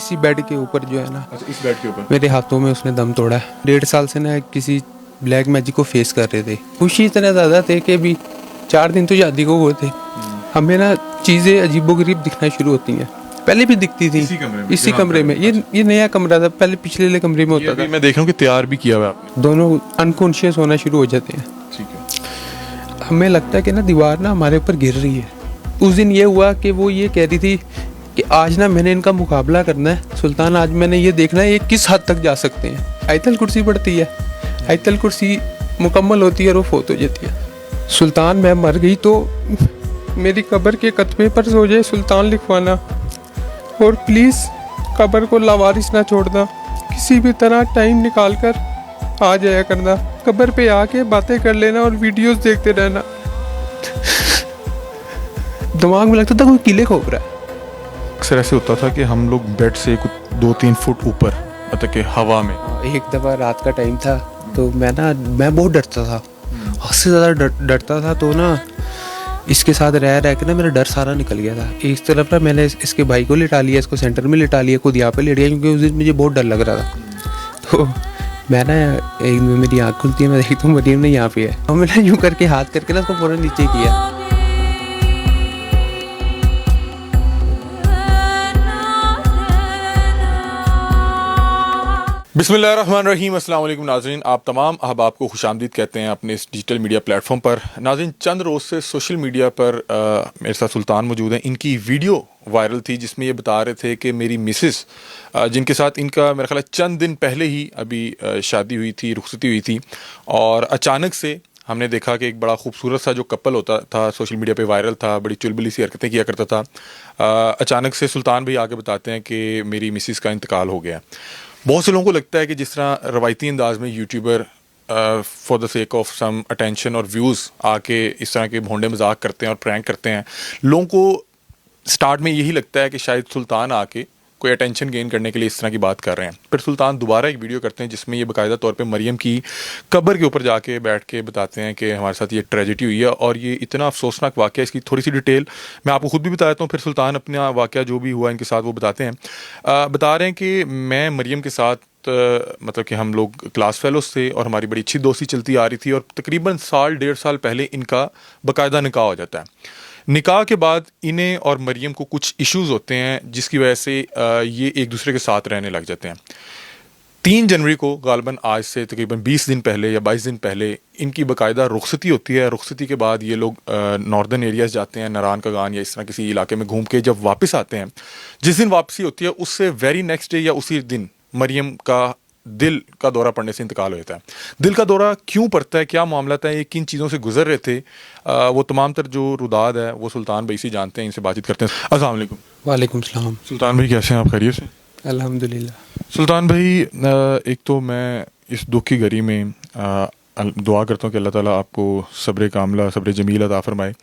इसी बेड के ऊपर जो है ना, अच्छा, इस बेड के ऊपर मेरे हाथों में उसने दम तोड़ा है। 1.5 साल से ना किसी ब्लैक मैजिक को फेस कर रहे थे। खुशी इतना ज़्यादा थे कि अभी 4 दिन तो शादी को हुए थे। हमें ना चीज़ें अजीबोगरीब दिखना शुरू होती हैं। पहले भी दिखती थी इसी कमरे में। ये नया कमरा था, पहले पिछले वाले कमरे में होता था। मैं देख रहा हूँ कि तैयार भी किया हुआ है आपने। दोनों अनकॉन्शियस होना शुरू हो जाते हैं। ठीक है। हमें लगता है कि ना दीवार ना हमारे ऊपर गिर रही है। उस दिन ये हुआ कि वो ये कह रही थी कि आज ना मैंने इनका मुकाबला करना है सुल्तान, आज मैंने ये देखना है ये किस हद तक जा सकते हैं। आयतल कुर्सी पड़ती है, आयतल कुर्सी मुकम्मल होती है और वो फोत हो जाती है। सुल्तान मैं मर गई तो मेरी कब्र के कतबे पर सो जाए सुल्तान लिखवाना, और प्लीज़ कब्र को लावारिस ना छोड़ना, किसी भी तरह टाइम निकाल कर आ जाया करना, कब्र पे आके बातें कर लेना और वीडियोस देखते रहना। दिमाग में लगता था कोई किले खोप रहा है। अक्सर ऐसे होता था कि हम लोग बेड से 2-3 फुट ऊपर, मतलब कि हवा में। एक दफ़ा रात का टाइम था तो मैं बहुत डरता था, हद से ज़्यादा डरता था। तो ना इसके साथ रह के ना मेरा डर सारा निकल गया था। एक तरफ ना मैंने इसके भाई को लिटा लिया, इसको सेंटर में लिटा लिया, खुद यहाँ पे लेट गया क्योंकि उस दिन मुझे बहुत डर लग रहा था। तो मैं ना एक मेरी आँख खुलती है, मैं देखता हूँ मरियम ने यहाँ पे है, और मैंने यूँ करके हाथ करके ना उसको फ़ौरन नीचे किया। बिस्मिल्लाहिर्रहमानिर्रहीम, अस्सलाम वालेकुम नाज़रीन। आप तमाम अहबाब को खुशामदीद कहते हैं अपने इस डिजिटल मीडिया प्लेटफॉर्म पर। नाज़रीन, चंद रोज़ से सोशल मीडिया पर मेरे साथ सुल्तान मौजूद हैं। इनकी वीडियो वायरल थी जिसमें ये बता रहे थे कि मेरी मिसेस, जिनके साथ इनका मेरा ख्याल चंद दिन पहले ही अभी शादी हुई थी, रुखसती हुई थी, और अचानक से हमने देखा कि एक बड़ा खूबसूरत सा जो कपल होता था सोशल मीडिया पे वायरल था, बड़ी चुलबुली सी हरकतें किया करता था। अचानक से सुल्तान भाई आगे बताते हैं कि मेरी मिसेस का इंतकाल हो गया। बहुत से लोगों को लगता है कि जिस तरह रवायती अंदाज में YouTuber for the sake of some attention और व्यूज़ आके इस तरह के भोंडे मजाक करते हैं और प्रैंक करते हैं, लोगों को स्टार्ट में यही लगता है कि शायद सुल्तान आके कोई अटेंशन गेन करने के लिए इस तरह की बात कर रहे हैं। फिर सुल्तान दोबारा एक वीडियो करते हैं जिसमें ये बाकायदा तौर पे मरियम की कब्र के ऊपर जाके बैठ के बताते हैं कि हमारे साथ ये ट्रेजेडी हुई है और ये इतना अफसोसनाक वाक़या। इसकी थोड़ी सी डिटेल मैं आपको खुद भी बता देता हूँ, फिर सुल्तान अपना वाक़या जो भी हुआ इनके साथ वो बताते हैं। बता रहे हैं कि मैं मरियम के साथ मतलब कि हम लोग क्लास फेलोज थे और हमारी बड़ी अच्छी दोस्ती चलती आ रही थी, और तकरीबन 1.5 साल पहले इनका बाकायदा निकाह हो जाता है। निकाह के बाद इन्हें और मरियम को कुछ इश्यूज़ होते हैं जिसकी वजह से ये एक दूसरे के साथ रहने लग जाते हैं। 3 जनवरी को गालबन आज से तकरीबन 20 दिन पहले या 22 दिन पहले इनकी बाकायदा रुखसती होती है। रुखसती के बाद ये लोग नॉर्दर्न एरियाज़ जाते हैं, नारान कागान या इस तरह किसी इलाके में घूम के जब वापस आते हैं, जिस दिन वापसी होती है उससे वेरी नेक्स्ट डे या उसी दिन मरियम का दिल का दौरा पड़ने से इंतकाल हो जाता है। दिल का दौरा क्यों पड़ता है, क्या मामला था, ये किन चीज़ों से गुजर रहे थे, वो तमाम तर जो रुदाद है वो सुल्तान भाई से जानते हैं, इनसे बातचीत करते हैं। अस्सलाम वालेकुम। वालेकुम सलाम। सुल्तान भाई कैसे हैं आप, खैरियत से? अल्हम्दुलिल्लाह। सुल्तान भाई, एक तो मैं इस दुख की घड़ी में दुआ करता हूँ कि अल्लाह ताला आपको सब्र कामला, सब्र जमील अता फरमाए।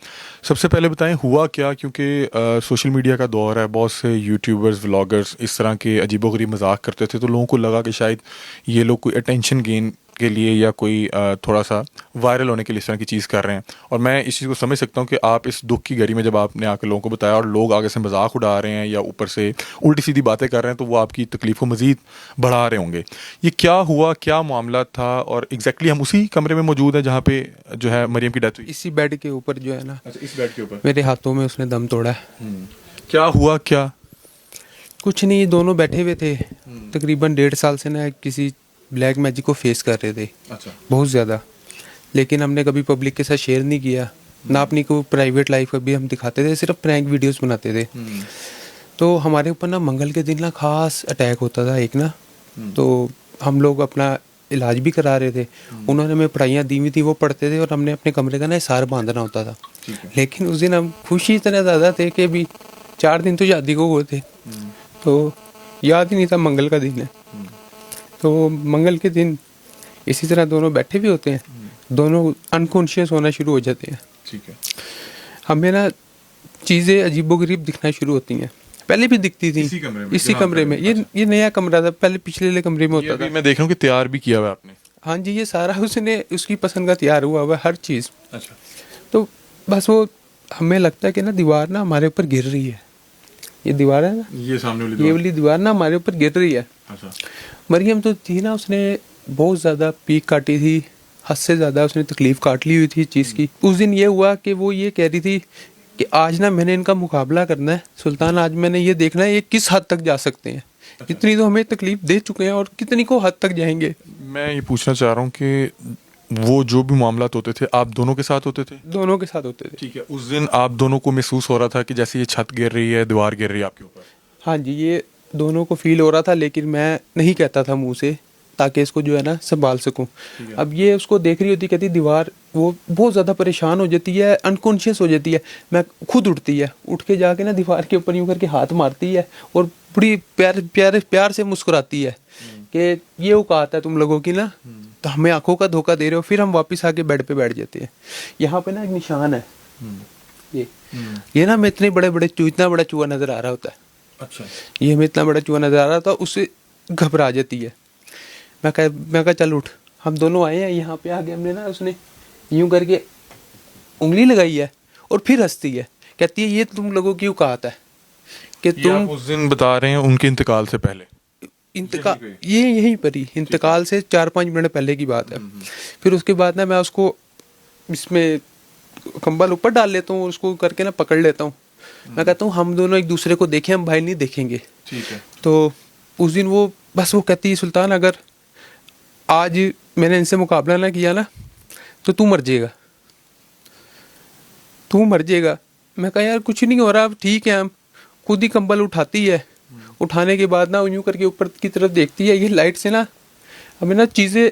सबसे पहले बताएं हुआ क्या, क्योंकि सोशल मीडिया का दौर है, बहुत से यूट्यूबर्स, व्लॉगर्स इस तरह के अजीबोगरीब मजाक करते थे, तो लोगों को लगा कि शायद ये लोग कोई अटेंशन गेन के लिए या कोई थोड़ा सा वायरल होने के लिए इस तरह की चीज़ कर रहे हैं। और मैं इस चीज़ को समझ सकता हूँ कि आप इस दुख की घड़ी में जब आपने आकर लोगों को बताया और लोग आगे से मजाक उड़ा रहे हैं या ऊपर से उल्टी सीधी बातें कर रहे हैं, तो वो आपकी तकलीफ को मज़ीद बढ़ा रहे होंगे। ये क्या हुआ, क्या मामला था, और एग्जैक्टली हम उसी कमरे में मौजूद हैं जहाँ पे जो है मरियम की डेथ हुई? इसी बेड के ऊपर जो है ना। अच्छा, इस बेड के ऊपर मेरे हाथों में उसने दम तोड़ा है। क्या हुआ क्या? कुछ नहीं, दोनों बैठे हुए थे तकरीबन 1.5 साल से ना किसी ब्लैक मैजिक को फेस कर रहे थे। अच्छा। बहुत ज़्यादा, लेकिन हमने कभी पब्लिक के साथ शेयर नहीं किया, ना अपनी को प्राइवेट लाइफ कभी हम दिखाते थे, सिर्फ प्रैंक वीडियोस बनाते थे। तो हमारे ऊपर ना मंगल के दिन ना खास अटैक होता था एक ना, तो हम लोग अपना इलाज भी करा रहे थे। उन्होंने हमें पढ़ाइयाँ दी हुई थी, वो पढ़ते थे और हमने अपने कमरे का ना हिसार बांधना होता था। लेकिन उस दिन हम खुशी इतना ज़्यादा थे कि अभी 4 दिन तो शादी को हुए थे, तो याद ही नहीं था मंगल का दिन है। तो मंगल के दिन इसी तरह दोनों बैठे भी होते हैं, दोनों अनकॉन्शियस होना शुरू हो जाते हैं। ठीक है। हमें ना चीज़ें अजीबोगरीब दिखना शुरू होती हैं। पहले भी दिखती थी इसी कमरे में। ये नया कमरा था, पहले पिछले वाले कमरे में होता था। मैं देख रहा हूँ कि तैयार भी किया हुआ है आपने। हाँ जी, ये सारा उसने उसकी पसंद का तैयार हुआ हुआ हर चीज़। अच्छा। तो बस वो हमें लगता है कि ना दीवार ना हमारे ऊपर गिर रही है। ये दीवार है ना, ये सामने वाली ये दीवार। वाली दीवार ना हमारे ऊपर गिर रही है। अच्छा। मरियम तो थी ना, उसने बहुत ज़्यादा पीक काटी थी, हद से ज़्यादा उसने तकलीफ़ काट ली हुई थी इस चीज़ की। उस दिन ये हुआ कि वो ये कह रही थी कि आज ना मैंने इनका मुकाबला करना है सुल्तान, आज मैंने ये देखना है ये किस हद तक जा सकते हैं। इतनी तो हमें तकलीफ़ दे चुके हैं और कितनी को हद तक जाएंगे। मैं ये पूछना चाह रहा हूँ कि वो जो भी मामलात होते थे आप दोनों के साथ होते थे? दोनों के साथ होते थे। ठीक है। उस दिन आप दोनों को महसूस हो रहा था कि जैसे ये छत गिर रही है, दीवार गिर रही है आपके ऊपर? हाँ जी, ये दोनों को फील हो रहा था, लेकिन मैं नहीं कहता था मुंह से, ताकि इसको जो है ना संभाल सकूं। अब ये उसको देख रही होती, कहती दीवार, वो बहुत ज़्यादा परेशान हो जाती है, अनकॉन्शियस हो जाती है। मैं खुद उठती है, उठ के जाके ना दीवार के ऊपर यूँ करके हाथ मारती है और बड़ी प्यार से मुस्कुराती है कि ये औकात है तुम लोगों की ना, तो हमें आंखों का धोखा दे रहे हो। फिर हम वापस आके बेड पे बैठ जाते हैं। यहाँ पे ना एक निशान है, ये ना हमें इतने बड़े बड़े इतना बड़ा चूहा नज़र आ रहा होता है। अच्छा। ये हमें इतना बड़ा चूहा नजर आ रहा था, उससे घबरा जाती है। मैं कहा चल उठ। हम दोनों आए हैं, यहाँ पे आगे हमने ना, उसने यूं करके उंगली लगाई है और फिर हंसती है, कहती है ये तुम लोगों की औकात है कि ये तुम आप उस दिन बता रहे हैं उनके इंतकाल से पहले? इंतकाल, ये यहीं पर ही इंतकाल से 4-5 मिनट पहले की बात है। फिर उसके बाद ना मैं उसको इसमें कंबल ऊपर डाल लेता हूँ, उसको करके ना पकड़ लेता हूँ। मैं कहता हूँ हम दोनों एक दूसरे को देखें, हम भाई नहीं देखेंगे। ठीक है। तो उस दिन वो कहती है सुल्तान, अगर आज मैंने इनसे मुकाबला ना किया ना तो तू मर जाएगा, तू मर जाएगा। मैं कहा यार कुछ नहीं हो रहा, अब ठीक है। हम खुद ही कंबल उठाती है, उठाने के बाद ना यूँ करके ऊपर की तरफ देखती है, ये लाइट से ना हमें ना चीज़ें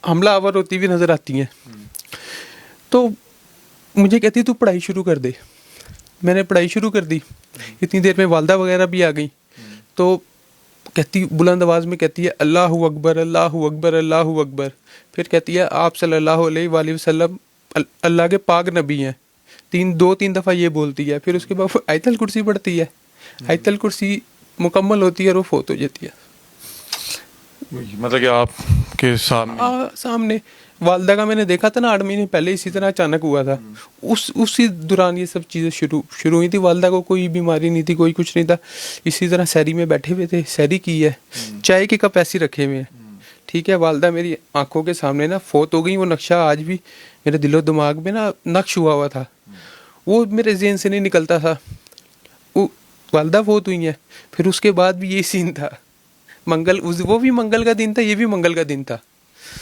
हमला आवर होती हुई नज़र आती हैं। तो मुझे कहती तू पढ़ाई शुरू कर दे। मैंने पढ़ाई शुरू कर दी। इतनी देर में वालदा वगैरह भी आ गई। तो कहती, बुलंद आवाज़ में कहती है अल्लाहु अकबर अल्लाहु अकबर अल्लाहु अकबर। फिर कहती है आप सल्लल्लाहु अलैहि वसल्लम अल्लाह के पाक नबी हैं। 3 दफ़ा ये बोलती है। फिर उसके बाद आयतल कुर्सी पढ़ती है। आयतल कुर्सी मुकम्मल होती है और वो फोत हो जाती है। मतलब कि आपके सामने? सामने वालदा का मैंने देखा था ना 8 महीने पहले, इसी तरह अचानक हुआ था। उसी दौरान ये सब चीज़ें शुरू हुई थी। वालदा को कोई बीमारी नहीं थी, कोई कुछ नहीं था। इसी तरह सहरी में बैठे हुए थे, सहरी की है, चाय के कप ऐसे रखे हुए हैं। ठीक है, वालदा मेरी आंखों के सामने ना फोत हो गई। वो नक्शा आज भी मेरे दिलो दिमाग में ना नक्श हुआ था, वो मेरे ज़हन से नहीं निकलता था। वो वालदा फोत हुई है, फिर उसके बाद भी यही सीन था। वो भी मंगल का दिन था, ये भी मंगल का दिन था।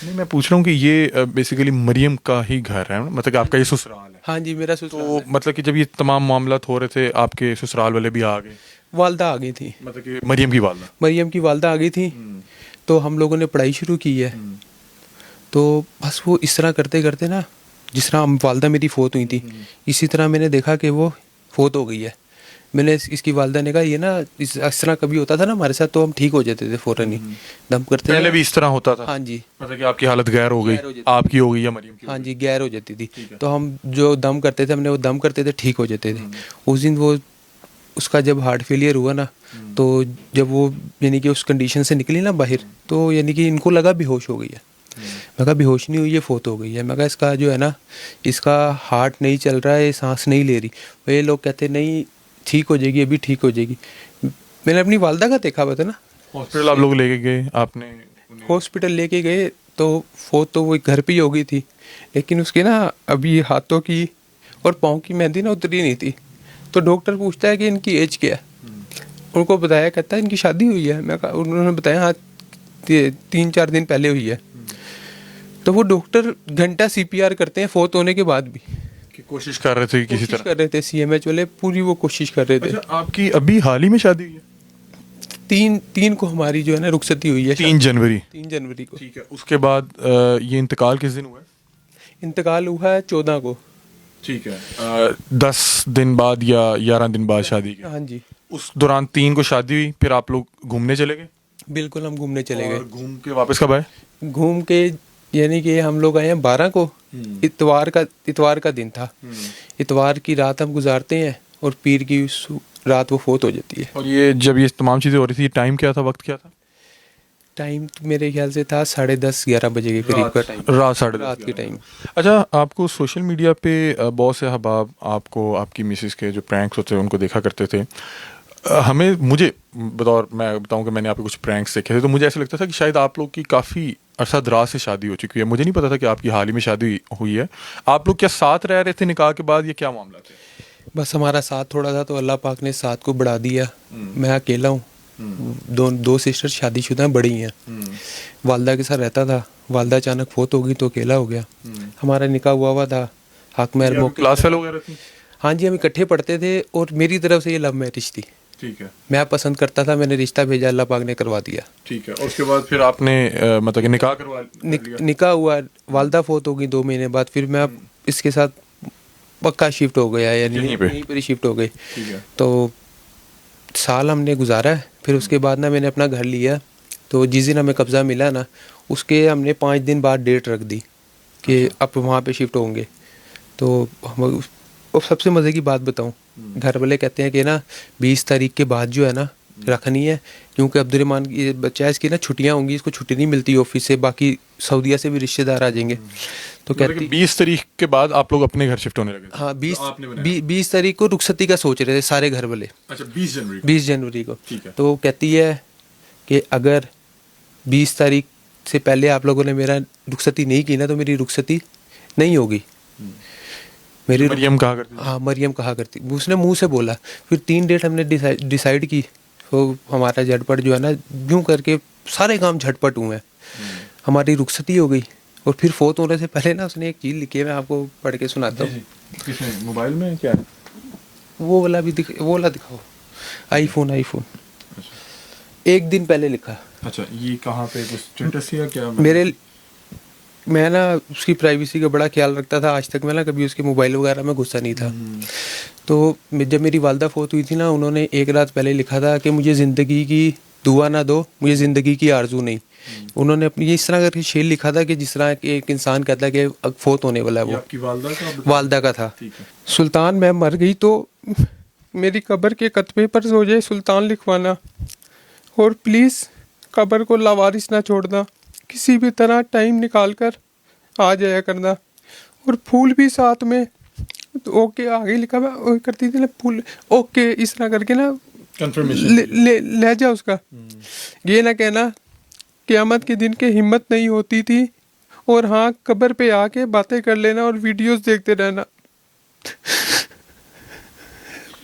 नहीं, मैं पूछ रहा हूँ कि ये बेसिकली मरियम का ही घर है, मतलब कि आपका ये ससुराल है? हाँ जी, मेरा ससुराल तो है। मतलब कि जब ये तमाम मामला हो रहे थे आपके ससुराल वाले भी आ गए? वालदा आ गई थी, मतलब कि मरियम की वालदा? मरियम की वालदा आ गई थी। तो हम लोगों ने पढ़ाई शुरू की है। तो बस वो इस तरह करते करते ना, जिस तरह वालदा मेरी फोत हुई थी, इसी तरह मैंने देखा कि वो फोत हो गई है। मैंने इसकी वालदा ने कहा ये ना इस तरह कभी होता था ना हमारे साथ, तो हम ठीक हो जाते थे फ़ौरन ही, दम करते पहले भी इस तरह होता था? हाँ जी। मतलब कि आपकी हालत गैर हो गई, आपकी हो गई या मरियम की? हाँ जी, गैर हो जाती थी। तो हम जो दम करते थे, हमने वो दम करते थे, ठीक हो जाते थे। उस दिन वो उसका जब हार्ट फेलियर हुआ ना, तो जब वो यानी कि उस कंडीशन से निकली ना बाहर, तो यानी कि इनको लगा बेहोश हो गई है। मैं कहा बेहोश नहीं हुई, ये फोत हो गई है। मैं कहा इसका जो है ना, इसका हार्ट नहीं चल रहा है, सांस नहीं ले रही। वे लोग कहते नहीं ठीक हो जाएगी, अभी ठीक हो जाएगी। मैंने अपनी वालदा का देखा हुआ था ना। हॉस्पिटल आप लोग लेके गए? आपने हॉस्पिटल लेके गए तो फोत तो वो घर पे ही हो गई थी, लेकिन उसके ना अभी हाथों की और पाँव की मेहंदी ना उतरी नहीं थी। तो डॉक्टर पूछता है कि इनकी एज क्या है। उनको बताया, कहता है इनकी शादी हुई है। मैं उन्होंने बताया हाँ 3-4 दिन पहले हुई है। तो वो डॉक्टर घंटा CPR करते हैं फोत होने के बाद भी। कि कोशिश कर रहे थे किसी तरह? कर रहे थे, CMH वाले पूरी वो कोशिश कर रहे थे। अच्छा, आपकी अभी हाल ही में शादी हुई है? 3 को हमारी जो है ना रुखसती हुई है। 3 जनवरी? 3 जनवरी को। ठीक है। उसके बाद ये इंतकाल किस दिन हुआ है? इंतकाल हुआ है 14 को। ठीक है। 10 दिन बाद या 11 दिन बाद शादी के? हाँ जी, उस दौरान 3 को शादी हुई, फिर आप लोग घूमने चले गए? बिल्कुल, हम घूमने चले गए। और घूम के वापस कब आए? घूम के यानी कि हम लोग आए हैं 12 को। इतवार का दिन था। इतवार की रात हम गुजारते हैं और पीर की रात वो फोत हो जाती है। और ये जब ये तमाम चीज़ें हो रही थी, टाइम क्या था, वक्त क्या था? टाइम मेरे ख्याल से था 10:30-11 बजे के करीब का टाइम, रात 11:30 रात के टाइम। अच्छा, आपको सोशल मीडिया पे बहुत से अहबाब आपको, आपकी मिसेस के जो प्रैंक्स होते हैं उनको देखा करते थे। हमें मुझे बतौर मैं बताऊं कि मैंने आपके कुछ प्रैंक्स देखे थे, तो मुझे ऐसा लगता था कि शायद आप लोग की काफ़ी अरसा दराज से शादी हो चुकी है। मुझे नहीं पता था कि आपकी हाल ही में शादी हुई है। आप लोग क्या साथ रह रहे थे निकाह के बाद, ये क्या मामला था? बस हमारा साथ थोड़ा था तो अल्लाह पाक ने साथ को बढ़ा दिया। मैं अकेला हूँ, दो सिस्टर शादीशुदा हैं, बड़ी हैं। वालदा के साथ रहता था, वालदा अचानक फोत हो गई तो अकेला हो गया। हमारा निकाह हुआ था हक महर मौके। क्लास फेलो वगैरह थी? हाँ जी, हम इकट्ठे पढ़ते थे और मेरी तरफ से ये लव मैरिज थी। ठीक है, मैं पसंद करता था, मैंने रिश्ता भेजा, अल्लाह पाक ने करवा दिया। ठीक है। और उसके बाद फिर आपने मतलब कि निकाह करवा लिया? निकाह हुआ, वालदा फोत हो गई 2 महीने बाद, फिर मैं अब इसके साथ पक्का शिफ्ट हो गया, यानी यहीं पे? यहीं पर ही शिफ्ट हो गई। ठीक है। तो साल हमने गुजारा है, फिर उसके बाद ना मैंने अपना घर लिया। तो जिस दिन हमें कब्ज़ा मिला ना, उसके हमने 5 दिन बाद डेट रख दी कि अब वहाँ पे शिफ्ट होंगे। तो हम, और सबसे मज़े की बात बताऊँ, घर वाले कहते हैं कि ना 20 तारीख के बाद जो है ना रखनी है, क्योंकि अब्दुलरहमान की बच्चा है, इसकी ना छुट्टियाँ होंगी, इसको छुट्टी नहीं मिलती ऑफिस से, बाकी सऊदीया से भी रिश्तेदार आ जाएंगे। तो कहती 20 तारीख के बाद आप लोग अपने घर शिफ्ट होने लगे थे? हाँ, तो 20 तारीख को रुखसती का सोच रहे थे सारे घर वाले। अच्छा, 20 जनवरी को? 20 जनवरी को। ठीक है। तो वो कहती है कि अगर 20 तारीख से पहले आप लोगों ने मेरा रुखसती नहीं की ना, तो मेरी रुखसती नहीं होगी। मेरी मरियम कहा करती थी? हाँ, मरियम कहा करती, उसने मुंह से बोला। फिर 3 डेट हमने डिसाइड की। तो हमारा झटपट जो है ना, यूँ करके सारे काम झटपट हुए हैं। हमारी रुखसती हो गई और फिर फोत होने से पहले ना उसने एक चीज़ लिखी है, मैं आपको पढ़ के सुनाता हूँ। किसने, मोबाइल में क्या है? वो वाला भी वो वाला दिखाओ, आईफोन। एक दिन पहले लिखा। अच्छा, ये कहाँ पे कुछ स्टेटस या क्या? मैं ना उसकी प्राइवेसी का बड़ा ख्याल रखता था। आज तक मैं ना कभी उसके मोबाइल वगैरह में घुसा नहीं था। तो जब मेरी वालदा फोत हुई थी ना, उन्होंने एक रात पहले लिखा था कि मुझे ज़िंदगी की दुआ ना दो, मुझे ज़िंदगी की आरजू नहीं। उन्होंने अपनी ये इस तरह करके शेर लिखा था कि जिस तरह कि एक इंसान कहता है कि अब फोत होने वाला है। वो आपकी वालदा का? वालदा का था। ठीक है। सुल्तान, मैं मर गई तो मेरी कब्र के कतबे पर सो जाए सुल्तान लिखवाना, और प्लीज़ कब्र को लावारिस ना छोड़ना, किसी भी तरह टाइम निकाल कर आ जाया करना, और फूल भी साथ में। तो ओके आगे लिखा हुआ करती थी ना, फूल ओके इस तरह करके ना कंफर्मेशन ले जा उसका। ये ना कहना क़यामत के दिन के हिम्मत नहीं होती थी, और हाँ कब्र पे आके बातें कर लेना और वीडियोस देखते रहना।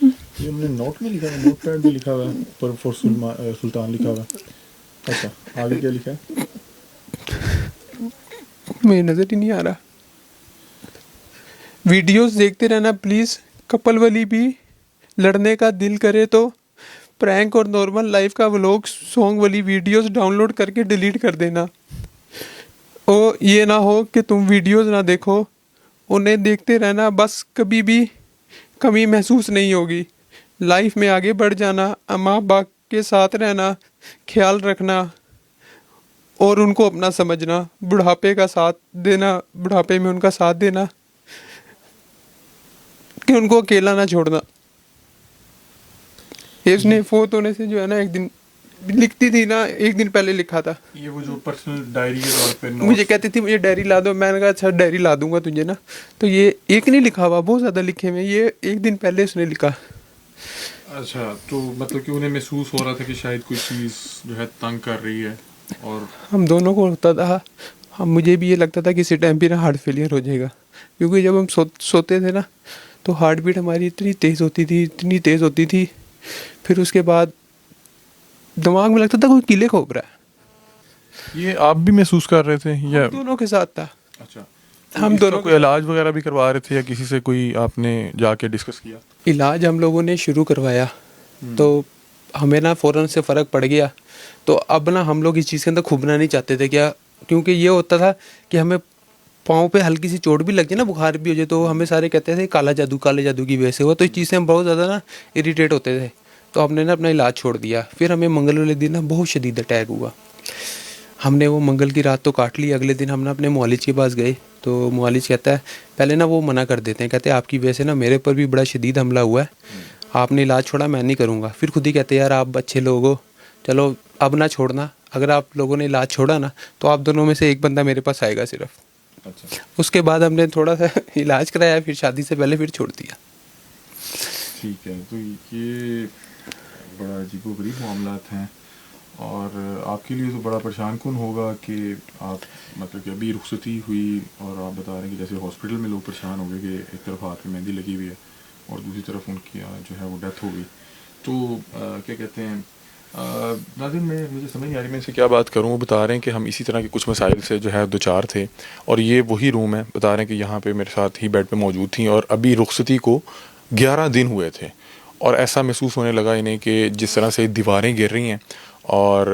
ये हमने नोट में लिखा है, नोट पैड में लिखा हुआ है, पर फॉर सुल्तान लिखा हुआ है। अच्छा, आगे क्या लिखा है? मेरी नज़र ही नहीं आ रहा। वीडियोस देखते रहना प्लीज़, कपल वाली भी, लड़ने का दिल करे तो प्रैंक और नॉर्मल लाइफ का व्लॉग सॉन्ग वाली वीडियोस डाउनलोड करके डिलीट कर देना। और ये ना हो कि तुम वीडियोस ना देखो, उन्हें देखते रहना, बस कभी भी कमी महसूस नहीं होगी। लाइफ में आगे बढ़ जाना, माँ बाप के साथ रहना, ख्याल रखना और उनको अपना समझना, बुढ़ापे का साथ देना, बुढ़ापे में उनका साथ देना, कि उनको अकेला ना छोड़ना। ये उसने फोत होने से जो है ना, एक दिन लिखती थी ना, एक दिन पहले लिखा था। ये वो जो पर्सनल डायरी के तौर पे मुझे कहती थी मुझे डायरी ला दो, मैंने कहा अच्छा डायरी ला दूंगा तुझे ना। तो ये एक नहीं लिखा हुआ, बहुत ज़्यादा लिखे हुए, ये एक दिन पहले उसने लिखा। अच्छा, तो मतलब कि उन्हें महसूस हो रहा था कि शायद कोई चीज़ जो है तंग कर रही है, और हम दोनों को होता था। मुझे भी ये लगता था कि इसी टाइम पे ना हार्ट फेलियर हो जाएगा, क्योंकि जब हम सोते थे ना, तो हार्ट बीट हमारी इतनी तेज़ होती थी, फिर उसके बाद दिमाग में लगता था कोई कीले खोप रहा है। ये आप भी महसूस कर रहे थे या? दोनों के साथ था। अच्छा, हम दोनों कोई इलाज वगैरह भी करवा रहे थे या किसी से कोई आपने जाके डिस्कस किया? इलाज हम लोगों ने शुरू करवाया, तो हमें ना फ़ौरन से फ़र्क पड़ गया। तो अब ना हम लोग इस चीज़ के अंदर खुबना नहीं चाहते थे क्या, क्योंकि ये होता था कि हमें पाँव पे हल्की सी चोट भी लग जाए ना, बुखार भी हो जाए, तो हमें सारे कहते थे काले जादू की वजह से हुआ। तो इस चीज़ से हम बहुत ज़्यादा ना इरिटेट होते थे। तो हमने ना अपना इलाज छोड़ दिया। फिर हमें मंगल वाले दिन ना बहुत शदीद अटैक हुआ। हमने वो मंगल की रात तो काट ली। अगले दिन हम ना अपने मुआलिज के पास गए, तो मुआलिज कहता है, पहले ना वो मना कर देते हैं, कहते हैं आपकी वजह से ना मेरे पर भी बड़ा शदीद हमला हुआ है, आपने इलाज छोड़ा, मैं नहीं करूँगा। फिर खुद ही कहते हैं यार आप अच्छे लोग हो, चलो अब ना छोड़ना, अगर आप लोगों ने इलाज छोड़ा ना तो आप दोनों में से एक बंदा मेरे पास आएगा सिर्फ। अच्छा, उसके बाद हमने थोड़ा सा इलाज कराया, फिर शादी से पहले फिर छोड़ दिया। ठीक है। तो ये बड़ा अजीबोगरीब मामलात हैं, और आपके लिए तो बड़ा परेशान कुन होगा कि आप मतलब कि अभी रुखसती हुई और आप बता रहे हैं कि जैसे हॉस्पिटल में लोग परेशान हो गए कि एक तरफ हाथ में मेहंदी लगी हुई है और दूसरी तरफ उनकी जो है वो डेथ हो गई। तो क्या कहते हैं, नाज़रीन मैं मुझे समझ नहीं आ रही मैं इनसे क्या बात करूं। वो बता रहे हैं कि हम इसी तरह के कुछ मसाइल से जो है दो चार थे, और ये वही रूम है, बता रहे हैं कि यहाँ पे मेरे साथ ही बेड पे मौजूद थी और अभी रुखसती को 11 दिन हुए थे, और ऐसा महसूस होने लगा इन्हें कि जिस तरह से दीवारें गिर रही हैं, और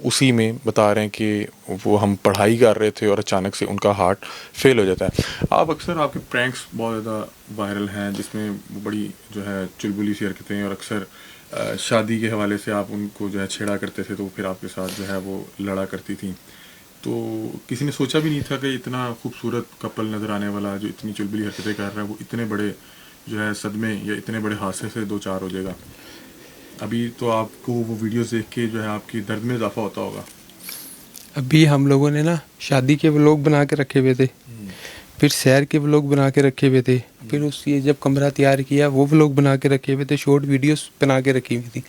उसी में बता रहे हैं कि वो हम पढ़ाई कर रहे थे और अचानक से उनका हार्ट फेल हो जाता है। आप अक्सर आपके प्रैंक्स बहुत ज़्यादा वायरल हैं जिसमें वो बड़ी जो है चुलबुली सी हरकतें हैं, और अक्सर शादी के हवाले से आप उनको जो है छेड़ा करते थे, तो फिर आपके साथ जो है वो लड़ा करती थी। तो किसी ने सोचा भी नहीं था कि इतना खूबसूरत कपल नज़र आने वाला जो इतनी चुलबुली हरकतें कर रहा है वो इतने बड़े जो है सदमे या इतने बड़े हादसे से दो चार हो जाएगा। अभी तो आपको वो वीडियोस देख के जो है आपकी दर्द में इजाफा होता होगा। अभी हम लोगों ने ना शादी के व्लॉग बना के रखे हुए थे, फिर सैर के व्लॉग बना के रखे हुए थे, फिर उस ये जब कमरा तैयार किया वो व्लॉग बना के रखे हुए थे, शॉर्ट वीडियोस बना के रखी हुई थी,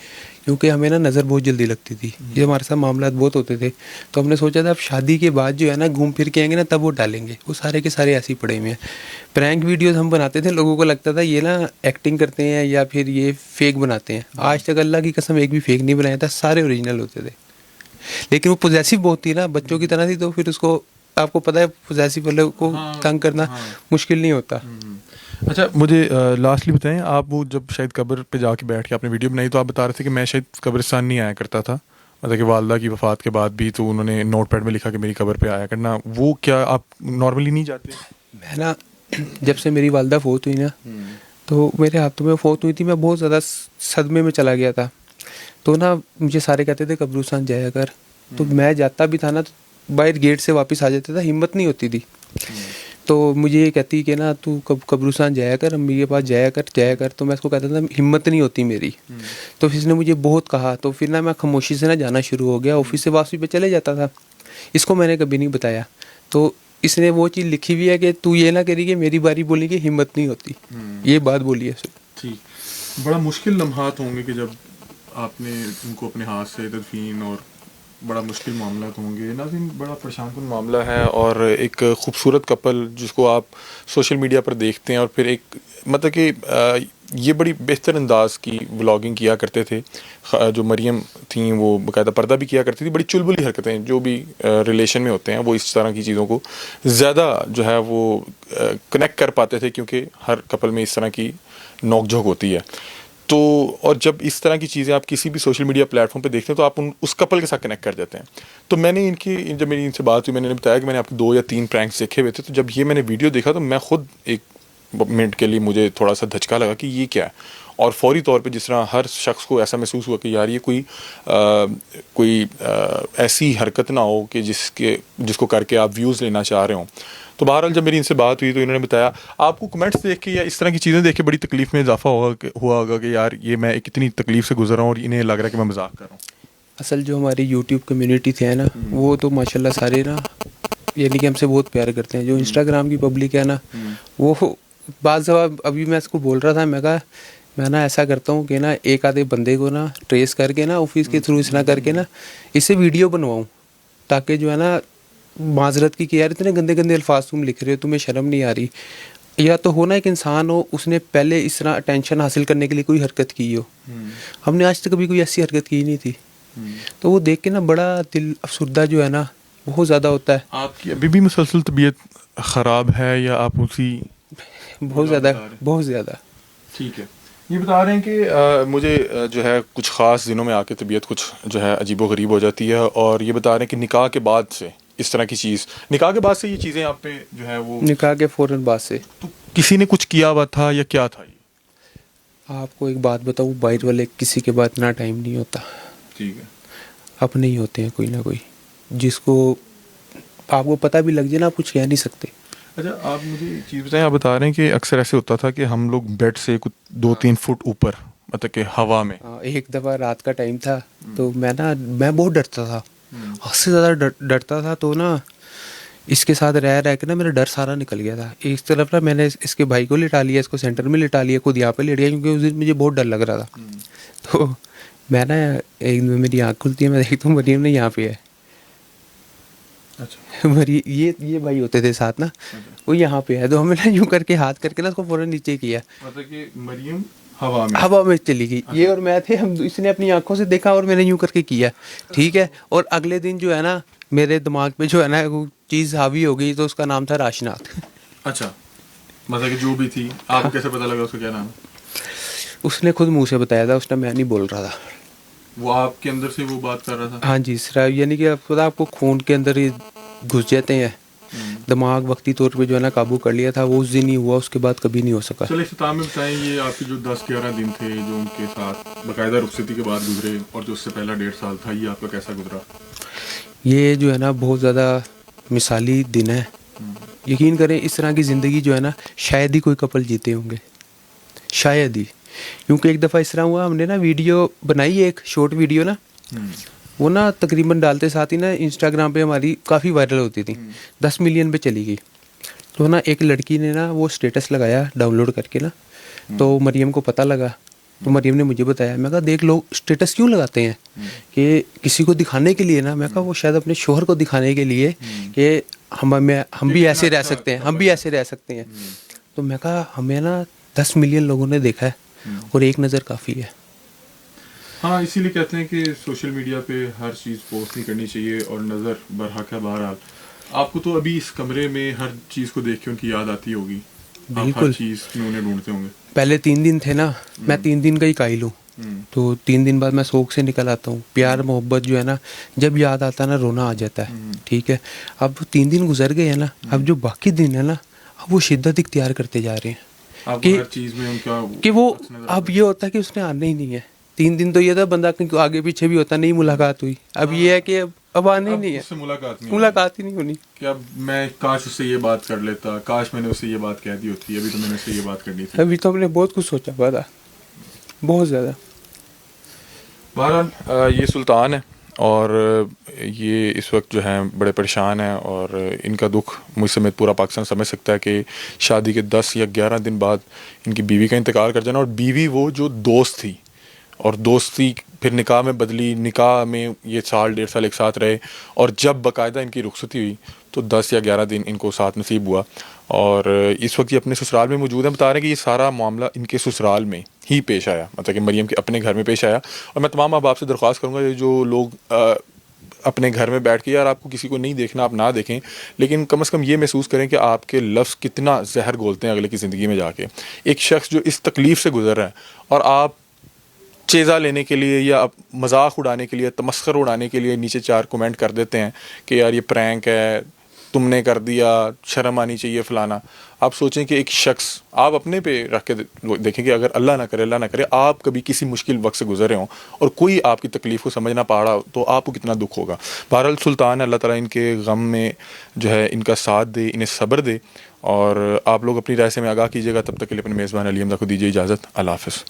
क्योंकि हमें ना नज़र बहुत जल्दी लगती थी, ये हमारे साथ मामला बहुत होते थे। तो हमने सोचा था अब शादी के बाद जो है ना घूम फिर के आएंगे ना तब वो डालेंगे, वो सारे के सारे ऐसे ही पड़े हुए हैं। प्रैंक वीडियोस हम बनाते थे, लोगों को लगता था ये ना एक्टिंग करते हैं या फिर ये फेक बनाते हैं। आज तक अल्लाह की कसम एक भी फेक नहीं बनाया था, सारे ओरिजिनल होते थे। लेकिन वो पॉजेसिव बहुत थी ना, बच्चों की तरह थी, तो फिर उसको आपको पता है पॉजेसिव वाले को तंग करना मुश्किल नहीं होता। अच्छा मुझे लास्टली बताएं, आप वो जब शायद कब्र पे जाके बैठ के आपने वीडियो बनाई तो आप बता रहे थे कि मैं शायद कब्रिस्तान नहीं आया करता था, मतलब कि वालदा की वफ़ात के बाद भी तो उन्होंने नोट पैड में लिखा कि मेरी कब्र पे आया करना, वो क्या आप नॉर्मली नहीं जाते? मैं ना जब से मेरी वालदा फोत हुई ना, तो मेरे हाथों में फोत हुई थी, मैं बहुत ज़्यादा सदमे में चला गया था। तो ना मुझे सारे कहते थे कब्रिस्तान जाया कर, तो मैं जाता भी था ना तो बाहर गेट से वापस आ जाता था, हिम्मत नहीं होती थी। तो मुझे ये कहती कि ना तू कब्रिस्तान जाया कर, अम्मी के पास जाया कर, तो मैं उसको कहता था हिम्मत नहीं होती मेरी। तो फिर इसने मुझे बहुत कहा, तो फिर ना मैं खामोशी से ना जाना शुरू हो गया, ऑफिस से वापसी पे चले जाता था। इसको मैंने कभी नहीं बताया, तो इसने वो चीज़ लिखी हुई है कि तू ये ना करी कि मेरी बारी बोली कि हिम्मत नहीं होती, ये बात बोली है। ठीक, बड़ा मुश्किल लम्हात होंगे कि जब आपने उनको अपने हाथ से दफीन, और बड़ा मुश्किल मामला होंगे नाज़रीन, बड़ा परेशान कुन मामला है। और एक खूबसूरत कपल जिसको आप सोशल मीडिया पर देखते हैं, और फिर एक मतलब कि ये बड़ी बेहतर अंदाज की व्लॉगिंग किया करते थे। जो मरियम थी वो बाकायदा पर्दा भी किया करती थी, बड़ी चुलबुली हरकतें जो भी रिलेशन में होते हैं वो इस तरह की चीज़ों को ज़्यादा जो है वो कनेक्ट कर पाते थे, क्योंकि हर कपल में इस तरह की नोक-झोंक होती है। तो और जब इस तरह की चीज़ें आप किसी भी सोशल मीडिया प्लेटफॉर्म पे देखते हैं तो आप उस कपल के साथ कनेक्ट कर जाते हैं। तो मैंने जब मेरी इनसे बात हुई, मैंने बताया कि मैंने आपके 2 या 3 प्रैंक्स देखे हुए थे, तो जब ये मैंने वीडियो देखा तो मैं खुद एक मिनट के लिए मुझे थोड़ा सा धचका लगा कि ये क्या है, और फौरी तौर पे जिस तरह हर शख्स को ऐसा महसूस हुआ कि यार ये कोई ऐसी हरकत ना हो कि जिसको करके आप व्यूज़ लेना चाह रहे हो। तो बहरहाल जब मेरी इनसे बात हुई तो इन्होंने बताया आपको कमेंट्स देख के या इस तरह की चीज़ें देख के बड़ी तकलीफ़ में इजाफा हुआ होगा कि यार ये मैं एक इतनी तकलीफ़ से गुजर रहा हूँ और इन्हें लग रहा है कि मैं मजाक कर रहा हूँ। असल जो हमारी यूट्यूब कम्युनिटी थे ना, वो तो माशाल्लाह सारे ना यानी कि हमसे बहुत प्यार करते हैं। जो इंस्टाग्राम की पब्लिक है ना, वो बाज़ जब अभी मैं इसको बोल रहा था, मैं कहा मैं ना ऐसा करता हूँ कि ना एक आधे बंदे को ना ट्रेस करके ना ऑफिस के थ्रू इस ना करके ना इससे वीडियो बनवाऊँ, ताकि जो है ना माजरत की कि यार इतने गंदे गंदे अल्फाज तुम लिख रहे हो, तुम्हें शर्म नहीं आ रही। या तो हो ना एक इंसान हो उसने पहले इस तरह अटेंशन हासिल करने के लिए कोई हरकत की हो, हमने आज तक कभी कोई ऐसी हरकत की नहीं थी। तो वो देख के ना बड़ा दिल अफसुर्दा जो है ना बहुत ज़्यादा होता है। आपकी अभी भी मुसलसल तबीयत ख़राब है या आप उसी? बहुत ज़्यादा। ठीक है, ये बता रहे हैं कि मुझे जो है कुछ ख़ास दिनों में आके तबीयत कुछ जो है अजीबो-गरीब हो जाती है, और ये बता रहे हैं कि निकाह के बाद से इस तरह की चीज़, निकाह के बाद से ये चीज़ें आप पे जो है वो, निकाह के फ़ौरन बाद से। तो किसी ने कुछ किया हुआ था या क्या था ये? आपको एक बात बताऊँ, बाहर वाले किसी के बाद इतना टाइम नहीं होता। ठीक है, अपने ही होते हैं कोई ना कोई, जिसको आपको पता भी लग जाए ना आप कुछ कह नहीं सकते। अच्छा आप मुझे एक चीज़ बताएं, आप बता रहे हैं कि अक्सर ऐसे होता था कि हम लोग बेड से कुछ 2-3 फुट ऊपर, मतलब कि हवा में। एक दफ़ा रात का टाइम था, तो मैं बहुत डरता था, हद से ज़्यादा डरता था। तो ना इसके साथ रह के ना मेरा डर सारा निकल गया था। एक तरफ ना मैंने इसके भाई को लिटा लिया, इसको सेंटर में लिटा लिया, खुद यहाँ पे लेट गया, क्योंकि उस दिन मुझे बहुत डर लग रहा था। तो मैं ना एक दिन मेरी आँख खुलती है, मैं देखता हूँ मरीम ने यहाँ पे है। अच्छा। मरी ये भाई होते थे साथ ना, वो यहाँ पे है, तो हमने ना यूँ करके हाथ करके ना उसको फ़ौरन नीचे किया, मतलब कि मरियम हवा में। हवा में चली गई। ये और मैं थे, हम इसने अपनी आंखों से देखा और मैंने यूँ करके किया, ठीक है। और अगले दिन जो है ना मेरे दिमाग पे जो है ना वो चीज़ हावी हो गई, तो उसका नाम था राशनाथ। अच्छा, मतलब कि जो भी थी, आपको कैसे पता लगा उसका क्या नाम है? उसने खुद मुंह से बताया था, उसने, मैं नहीं बोल रहा था। वो आपके अंदर से वो बात कर रहा था? हाँ जी, शराब यानी कि आपको पता, आपको खून के अंदर ये घुस जाते हैं, दिमाग वक्ती तौर पे जो है ना काबू कर लिया था। वो उस दिन ही हुआ, उसके बाद कभी नहीं हो सका। चलिए इख्तिताम में बताएं, ये आपके जो 10-11 दिन थे जो उनके साथ बाकायदा रुखसती के बाद गुजरे, और जो उससे पहला 1.5 साल था, ये आपका कैसा गुजरा? ये जो है ना बहुत ज़्यादा मिसाली दिन है। यकीन करें, इस तरह की ज़िंदगी जो है ना शायद ही कोई कपल जीते होंगे, शायद ही। क्योंकि एक दफ़ा इस तरह हुआ, हमने ना वीडियो बनाई, एक शॉर्ट वीडियो ना, वो ना तकरीबन डालते साथ ही ना इंस्टाग्राम पे हमारी काफ़ी वायरल होती थी, 10 मिलियन पे चली गई। तो ना एक लड़की ने ना वो स्टेटस लगाया डाउनलोड करके ना, तो मरियम को पता लगा, तो मरियम ने मुझे बताया। मैं कहा देख, लोग स्टेटस क्यों लगाते हैं कि किसी को दिखाने के लिए ना, मैं कहा वो शायद अपने शोहर को दिखाने के लिए कि हम भी ऐसे रह सकते हैं, हम भी ऐसे रह सकते हैं। तो मैं कहा हमें ना 10 मिलियन लोगों ने देखा है और एक नज़र काफ़ी है। हाँ, इसीलिए कहते हैं कि सोशल मीडिया पे हर चीज़ पोस्ट नहीं करनी चाहिए, और नज़र बरहक है। बहरहाल आपको तो अभी इस कमरे में हर चीज़ को देख के उनकी याद आती होगी, आप हर बिल्कुल। चीज़ में उन्हें ढूंढते होंगे। पहले 3 दिन थे ना, मैं 3 दिन का ही कायल हूँ, तो 3 दिन बाद मैं शौक से निकल आता हूँ। प्यार मोहब्बत जो है ना, जब याद आता है ना, रोना आ जाता है, ठीक है। अब 3 दिन गुजर गए हैं ना, अब जो बाकी दिन है ना, अब वो शिद्दत इख्तियार करते जा रहे हैं आपको हर चीज़ में उनका कि वो, अक्स नज़र अब आता ये होता है कि उसने आना ही नहीं है। 3 दिन तो ये था बंदा कहीं आगे पीछे भी होता, नहीं मुलाकात हुई। अब ये है कि अब आना ही है। अब नहीं है, उससे मुलाकात नहीं मुलाकात ही नहीं होनी। होगी कि अब मैं काश उससे ये बात कर लेता, काश मैंने उससे ये बात कह दी होती, अभी तो मैंने उससे ये बात करनी थी। अभी तो हमने बहुत कुछ सोचा हुआ था, बहुत ज़्यादा। बहरहाल ये सुल्तान है, और ये इस वक्त जो हैं बड़े परेशान हैं, और इनका दुख मुझ समेत पूरा पाकिस्तान समझ सकता है कि शादी के 10 या 11 दिन बाद इनकी बीवी का इंतकाल कर जाना। और बीवी वो जो दोस्त थी, और दोस्ती फिर निकाह में बदली, निकाह में ये साल 1.5 साल एक साथ रहे, और जब बाकायदा इनकी रुखसती हुई तो 10 या 11 दिन इनको साथ नसीब हुआ। और इस वक्त ये अपने ससुराल में मौजूद हैं। बता रहे हैं कि ये सारा मामला इनके ससुराल में ही पेश आया, मतलब कि मरियम के अपने घर में पेश आया। और मैं तमाम अब आपसे दरख्वास्त करूँगा, ये जो लोग अपने घर में बैठ के, यार आपको किसी को नहीं देखना, आप ना देखें, लेकिन कम से कम ये महसूस करें कि आपके लफ्ज़ कितना जहर घोलते हैं अगले की ज़िंदगी में जाके। एक शख्स जो इस तकलीफ़ से गुजर रहा है, और आप चेज़ा लेने के लिए या मजाक उड़ाने के लिए, तमस्खर उड़ाने के लिए नीचे 4 कमेंट कर देते हैं कि यार ये प्रैंक है, तुमने कर दिया, शर्म आनी चाहिए, फ़लाना। आप सोचें कि एक शख्स, आप अपने पे रख के देखें कि अगर अल्लाह ना करे आप कभी किसी मुश्किल वक्त से गुजरे हों और कोई आपकी तकलीफ़ को समझ ना पा रहा हो, तो आपको कितना दुख होगा। बहरहाल सुल्तान, अल्लाह ताला इनके गम में जो है इनका साथ दे, इन्हें सब्र दे, और आप लोग अपनी राय से में आगाह कीजिएगा। तब तक के लिए अपने मेज़बान अली हमदा को दीजिए इजाज़त। अल्लाह हाफ़िज़।